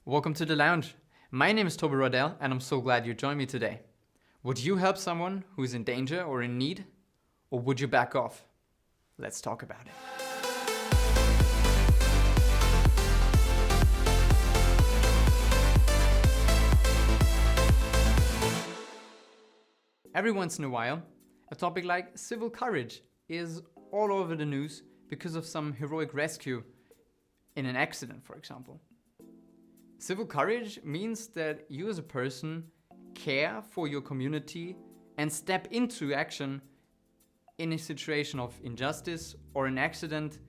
Welcome to the lounge. My name is Toby Roydell and I'm so glad you joined me today. Would you help someone who's in danger or in need? Or would you back off? Let's talk about it. Every once in a while, a topic like civil courage is all over the news because of some heroic rescue in an accident, for example. Civil courage means that you as a person care for your community and step into action in a situation of injustice or an accident,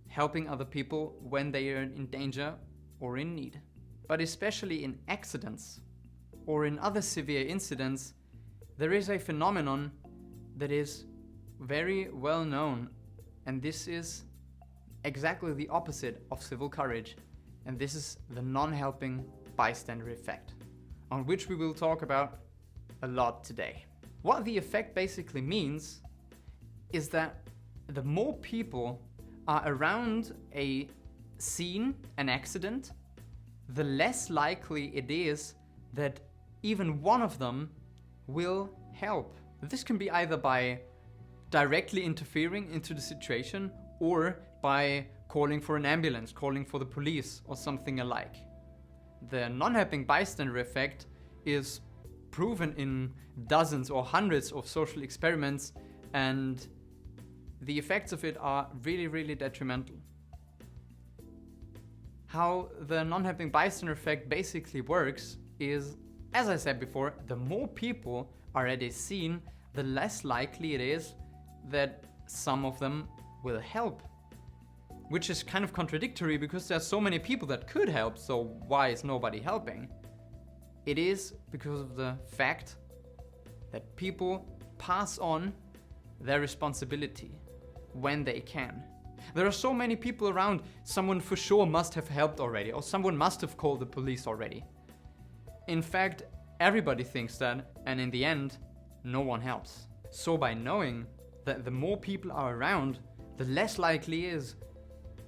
helping other people when they are in danger or in need. But especially in accidents or in other severe incidents, there is a phenomenon that is very well known, and this is exactly the opposite of civil courage. And this is the non-helping bystander effect, on which we will talk about a lot today. What the effect basically means is that the more people are around a scene, an accident, the less likely it is that even one of them will help. This can be either by directly interfering into the situation or by calling for an ambulance, calling for the police, or something alike. The non-helping bystander effect is proven in dozens or hundreds of social experiments, and the effects of it are really, really detrimental. How the non-helping bystander effect basically works is, as I said before, the more people are at a scene, the less likely it is that some of them will help. Which is kind of contradictory because there's so many people that could help, so why is nobody helping? It is because of the fact that people pass on their responsibility when they can. There are so many people around, someone for sure must have helped already, or someone must have called the police already. In fact, everybody thinks that, and in the end, no one helps. So by knowing that the more people are around, the less likely it is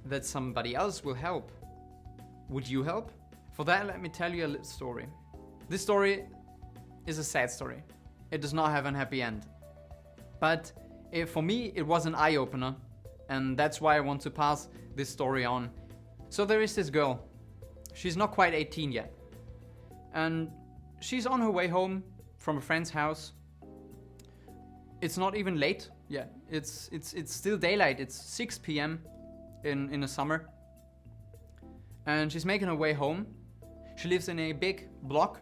that somebody else will help. Would you help? For that, let me tell you a little story. This story is a sad story. It does not have a happy end. But for me, it was an eye-opener, and that's why I want to pass this story on. So there is this girl. She's not quite 18 yet. And she's on her way home from a friend's house. It's not even late yet. It's still daylight. It's 6 p.m. in the summer, and she's making her way home. She lives in a big block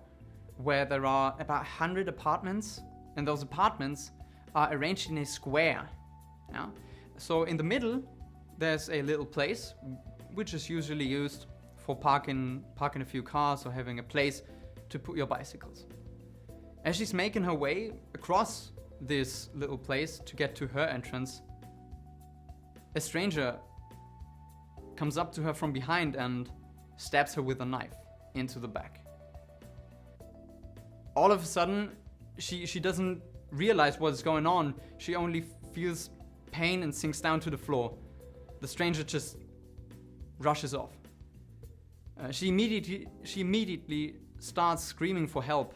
where there are about 100 apartments, and those apartments are arranged in a square. Yeah? So in the middle there's a little place which is usually used for parking a few cars or having a place to put your bicycles. As she's making her way across this little place to get to her entrance, a stranger comes up to her from behind and stabs her with a knife into the back. All of a sudden, she doesn't realize what's going on. She only feels pain and sinks down to the floor. The stranger just rushes off. She immediately starts screaming for help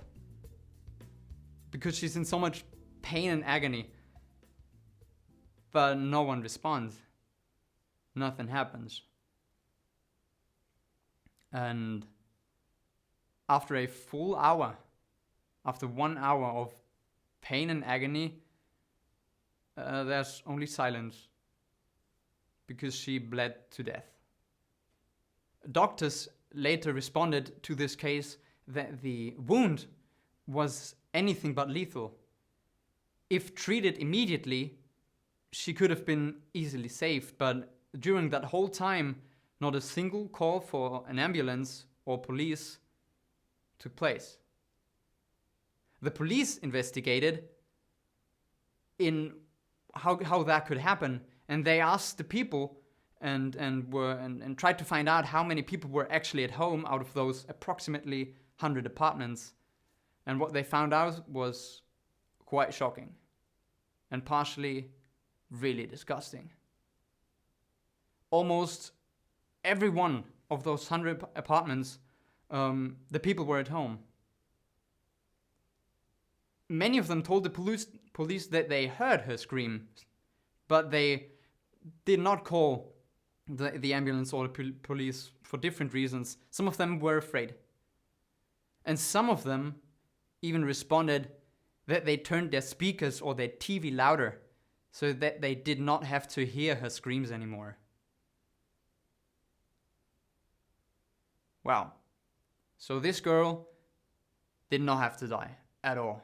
because she's in so much pain and agony. But no one responds. Nothing happens. And after a full hour, after 1 hour of pain and agony, there's only silence because she bled to death. Doctors later responded to this case that the wound was anything but lethal. If treated immediately, she could have been easily saved, but during that whole time, not a single call for an ambulance or police took place. The police investigated in how that could happen, and they asked the people and tried to find out how many people were actually at home out of those approximately 100 apartments. And what they found out was quite shocking and partially really disgusting. Almost every one of those 100 apartments the people were at home. Many of them told the police that they heard her scream, but they did not call the ambulance or the police for different reasons. Some of them were afraid. And some of them even responded that they turned their speakers or their TV louder so that they did not have to hear her screams anymore. Wow. So this girl did not have to die at all.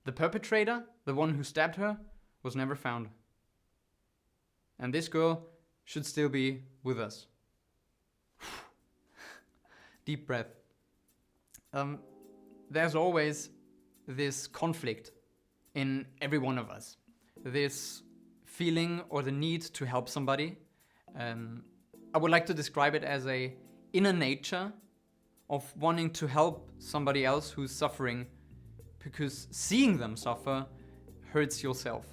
The perpetrator, the one who stabbed her, was never found. And this girl should still be with us. Deep breath. There's always this conflict in every one of us. This feeling or the need to help somebody. I would like to describe it as a inner nature of wanting to help somebody else who's suffering, because seeing them suffer hurts yourself.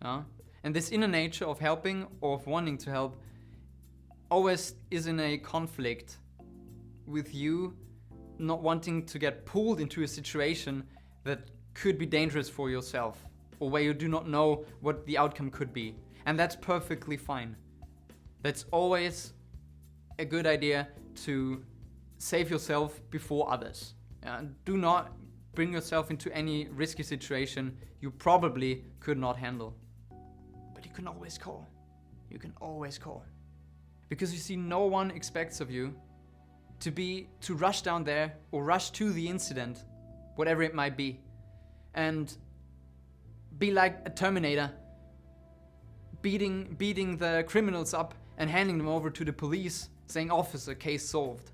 And this inner nature of helping or of wanting to help always is in a conflict with you not wanting to get pulled into a situation that could be dangerous for yourself, or where you do not know what the outcome could be. And that's perfectly fine. That's always a good idea to save yourself before others. Do not bring yourself into any risky situation you probably could not handle. But you can always call. You can always call. Because you see, no one expects of you to rush down there or rush to the incident, whatever it might be, and be like a Terminator, beating the criminals up and handing them over to the police, saying, "Officer, case solved."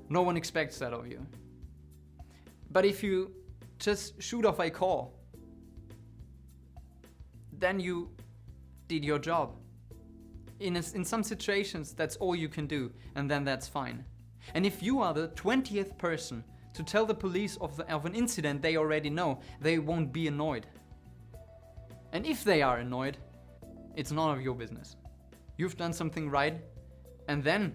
No one expects that of you. But if you just shoot off a call, then you did your job. In some situations, that's all you can do, and then that's fine. And if you are the 20th person to tell the police of an incident they already know, they won't be annoyed. And if they are annoyed, it's none of your business. You've done something right, and then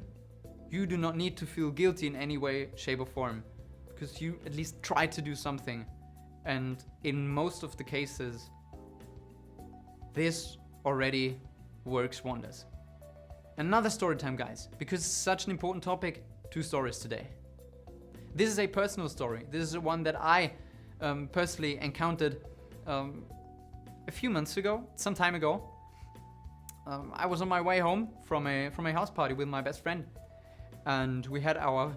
you do not need to feel guilty in any way, shape or form, because you at least tried to do something. And in most of the cases, this already works wonders. Another story time, guys, because it's such an important topic. 2 stories today. This is a personal story. This is one that I personally encountered a few months ago, some time ago. I was on my way home from a house party with my best friend, and we had our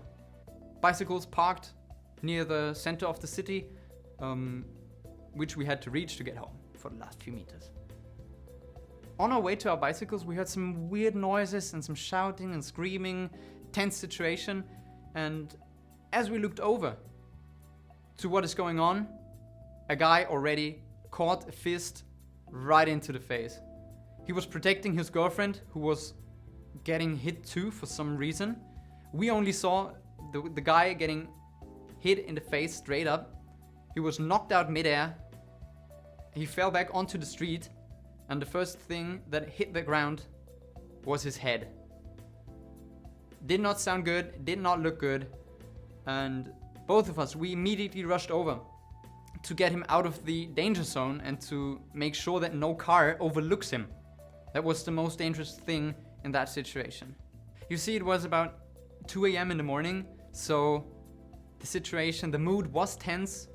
bicycles parked near the center of the city, which we had to reach to get home for the last few meters. On our way to our bicycles, we heard some weird noises and some shouting and screaming, tense situation, and as we looked over to what is going on, a guy already caught a fist right into the face. He was protecting his girlfriend, who was getting hit too for some reason. We only saw the guy getting hit in the face straight up. He was knocked out midair. He fell back onto the street, and the first thing that hit the ground was his head. Did not sound good, did not look good, and both of us, we immediately rushed over to get him out of the danger zone and to make sure that no car overlooks him. That was the most dangerous thing in that situation. You see, it was about 2 a.m. in the morning, so the situation, the mood was tense.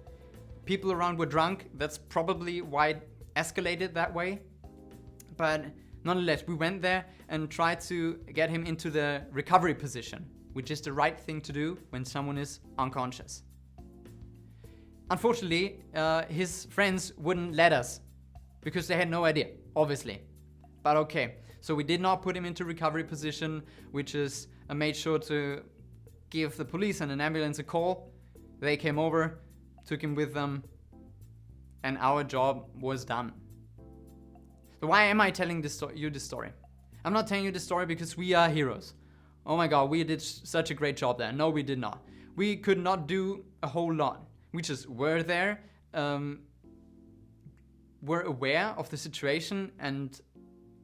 People around were drunk. That's probably why it escalated that way. But nonetheless, we went there and tried to get him into the recovery position, which is the right thing to do when someone is unconscious. Unfortunately, his friends wouldn't let us because they had no idea, obviously. But okay, so we did not put him into recovery position, which is made sure to give the police and an ambulance a call. They came over, took him with them, and our job was done. So why am I telling you this story? I'm not telling you this story because we are heroes. Oh my god, we did such a great job there. No, we did not. We could not do a whole lot. We just were there, were aware of the situation and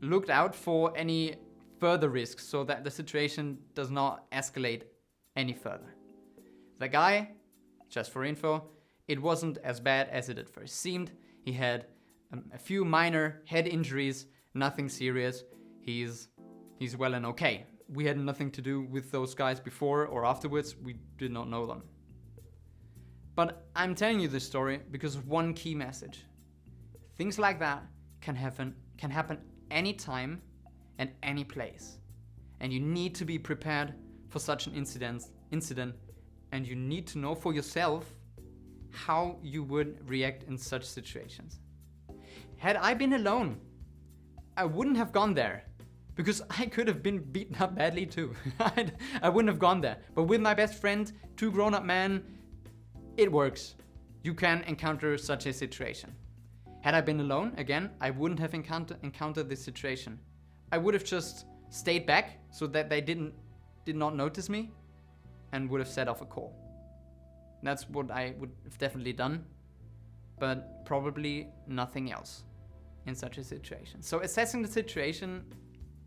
looked out for any further risks so that the situation does not escalate any further. The guy, just for info, it wasn't as bad as it at first seemed. He had a few minor head injuries, nothing serious. He's well and okay. We had nothing to do with those guys before or afterwards. We did not know them. But I'm telling you this story because of one key message. Things like that can happen anytime and any place. And you need to be prepared for such an incident, and you need to know for yourself how you would react in such situations. Had I been alone, I wouldn't have gone there, because I could have been beaten up badly too. I wouldn't have gone there. But with my best friend, 2 grown-up men, it works. You can encounter such a situation. Had I been alone, again, I wouldn't have encountered this situation. I would have just stayed back so that they did not notice me, and would have set off a call. That's what I would have definitely done, but probably nothing else in such a situation. So assessing the situation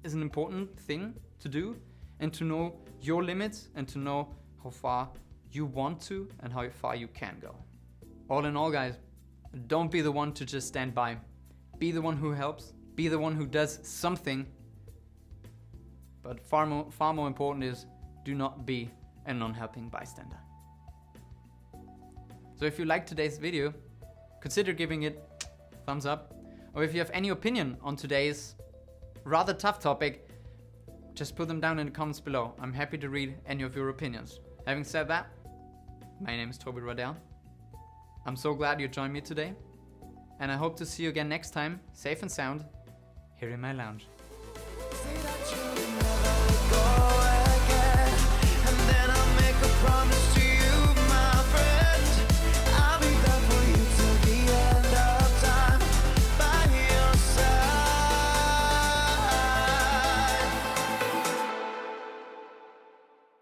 is an important thing to do, and to know your limits and to know how far you want to and how far you can go. All in all, guys, don't be the one to just stand by. Be the one who helps. Be the one who does something. But far more important is, do not be a non-helping bystander. So if you liked today's video, consider giving it a thumbs up. Or if you have any opinion on today's rather tough topic, just put them down in the comments below. I'm happy to read any of your opinions. Having said that, my name is Toby Roydell. I'm so glad you joined me today, and I hope to see you again next time, safe and sound, here in my lounge.